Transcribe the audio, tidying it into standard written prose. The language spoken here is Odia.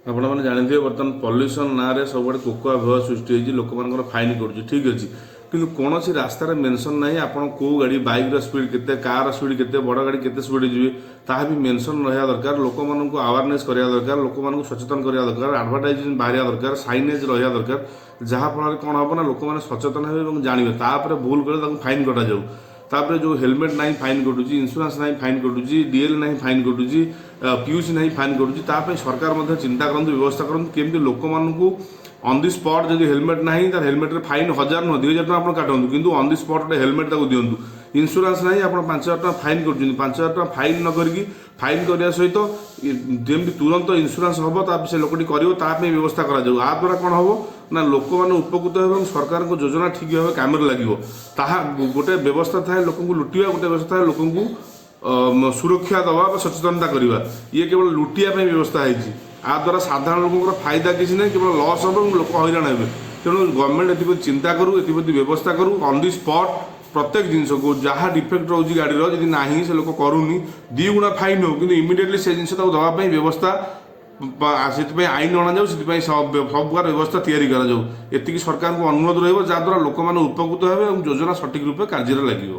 ଆପଣମାନେ ଜାଣିଥିବେ ବର୍ତ୍ତମାନ ପଲ୍ୟୁସନ୍ ନାଁରେ ସବୁଆଡ଼େ କୋକୁଆ ଭୟ ସୃଷ୍ଟି ହୋଇଛି, ଲୋକମାନଙ୍କର ଫାଇନ୍ କରୁଛି। ଠିକ୍ ଅଛି, କିନ୍ତୁ କୌଣସି ରାସ୍ତାରେ ମେନସନ୍ ନାହିଁ ଆପଣ କେଉଁ ଗାଡ଼ି, ବାଇକ୍ର ସ୍ପିଡ଼ କେତେ, କାର୍ର ସ୍ପିଡ଼ କେତେ, ବଡ଼ ଗାଡ଼ି କେତେ ସ୍ପିଡ଼ ଯିବେ ତାହା ବି ମେନସନ୍ ରହିବା ଦରକାର। ଲୋକମାନଙ୍କୁ ଆୱାରନେସ୍ କରିବା ଦରକାର, ଲୋକମାନଙ୍କୁ ସଚେତନ କରିବା ଦରକାର, ଆଡ଼ଭର୍ଟାଇଜମେଣ୍ଟ ବାହାରିବା ଦରକାର, ସାଇନେଜ୍ ରହିବା ଦରକାର। ଯାହାଫଳରେ କ'ଣ ହେବ ନା ଲୋକମାନେ ସଚେତନ ହେବେ ଏବଂ ଜାଣିବେ, ତାପରେ ଭୁଲ କଲେ ତାଙ୍କୁ ଫାଇନ୍ କଟାଯାଉ। ତାପରେ ଯେଉଁ ହେଲମେଟ୍ ନାହିଁ ଫାଇନ୍ କଟୁଛି, ଇନ୍ସୁରାନ୍ସ ନାହିଁ ଫାଇନ୍ କଟୁଛି, ଡିଏଲ୍ ନାହିଁ ଫାଇନ୍ କଟୁଛି, ପିୟୁସି ନାହିଁ ଫାଇନ୍ କଟୁଛି। ତା ପାଇଁ ସରକାର ମଧ୍ୟ ଚିନ୍ତା କରନ୍ତୁ, ବ୍ୟବସ୍ଥା କରନ୍ତୁ କେମିତି ଲୋକମାନଙ୍କୁ ଅନ୍ ଦି ସ୍ପଟ୍ ଯଦି ହେଲମେଟ୍ ନାହିଁ ତାର ହେଲମେଟ୍ରେ ଫାଇନ୍ 1000 ନୁହଁ 2000 ଟଙ୍କା ଆପଣ କାଟନ୍ତୁ, କିନ୍ତୁ ଅନ୍ ଦି ସ୍ପଟ୍ ଗୋଟେ ହେଲମେଟ୍ ତାକୁ ଦିଅନ୍ତୁ। ଇନ୍ସୁରାନ୍ସ ନାହିଁ ଆପଣ 5000 ଟଙ୍କା ଫାଇନ୍ କରୁଛନ୍ତି, 5000 ଟଙ୍କା ଫାଇନ୍ ନ କରିକି ଫାଇନ୍ କରିବା ସହିତ ଯେମିତି ତୁରନ୍ତ ଇନ୍ସୁରାନ୍ସ ହେବ ତା ସେ ଲୋକଟି କରିବ ତା ପାଇଁ ବ୍ୟବସ୍ଥା କରାଯାଉ। ଆ ଦ୍ୱାରା କ'ଣ ହେବ ନା ଲୋକମାନେ ଉପକୃତ ହେବେ ଏବଂ ସରକାରଙ୍କ ଯୋଜନା ଠିକ୍ ଭାବେ କାମରେ ଲାଗିବ। ତାହା ଗୋଟେ ବ୍ୟବସ୍ଥା ଥାଏ ଲୋକଙ୍କୁ ଲୁଟିବା, ଗୋଟେ ବ୍ୟବସ୍ଥା ଥାଏ ଲୋକଙ୍କୁ ସୁରକ୍ଷା ଦେବା ବା ସଚେତନତା କରିବା। ଇଏ କେବଳ ଲୁଟିବା ପାଇଁ ବ୍ୟବସ୍ଥା ହେଇଛି। ଆ ଦ୍ୱାରା ସାଧାରଣ ଲୋକଙ୍କର ଫାଇଦା କିଛି ନାହିଁ, କେବଳ ଲସ୍ ହେବ ଏବଂ ଲୋକ ହଇରାଣ ହେବେ। ତେଣୁ ଗଭର୍ଣ୍ଣମେଣ୍ଟ ଏଥିପ୍ରତି ଚିନ୍ତା କରୁ, ଏଥିପ୍ରତି ବ୍ୟବସ୍ଥା କରୁ। ଅନ୍ ଦି ସ୍ପଟ୍ ପ୍ରତ୍ୟେକ ଜିନିଷକୁ ଯାହା ଡିଫେକ୍ଟ ରହୁଛି ଗାଡ଼ିର ଯଦି ନାହିଁ ସେ ଲୋକ କରୁନି 2 ଗୁଣା ଫାଇନ୍ ହେଉ, କିନ୍ତୁ ଇମିଡ଼ିଏଟଲି ସେ ଜିନିଷ ତାକୁ ଦେବା ପାଇଁ ବ୍ୟବସ୍ଥା, ସେଥିପାଇଁ ଆଇନ ଅଣାଯାଉ, ସେଥିପାଇଁ ସବୁପ୍ରକାର ବ୍ୟବସ୍ଥା ତିଆରି କରାଯାଉ। ଏତିକି ସରକାରଙ୍କୁ ଅନୁରୋଧ ରହିବ, ଯାହାଦ୍ୱାରା ଲୋକମାନେ ଉପକୃତ ହେବେ ଏବଂ ଯୋଜନା ସଠିକ୍ ରୂପେ କାର୍ଯ୍ୟରେ ଲାଗିବ।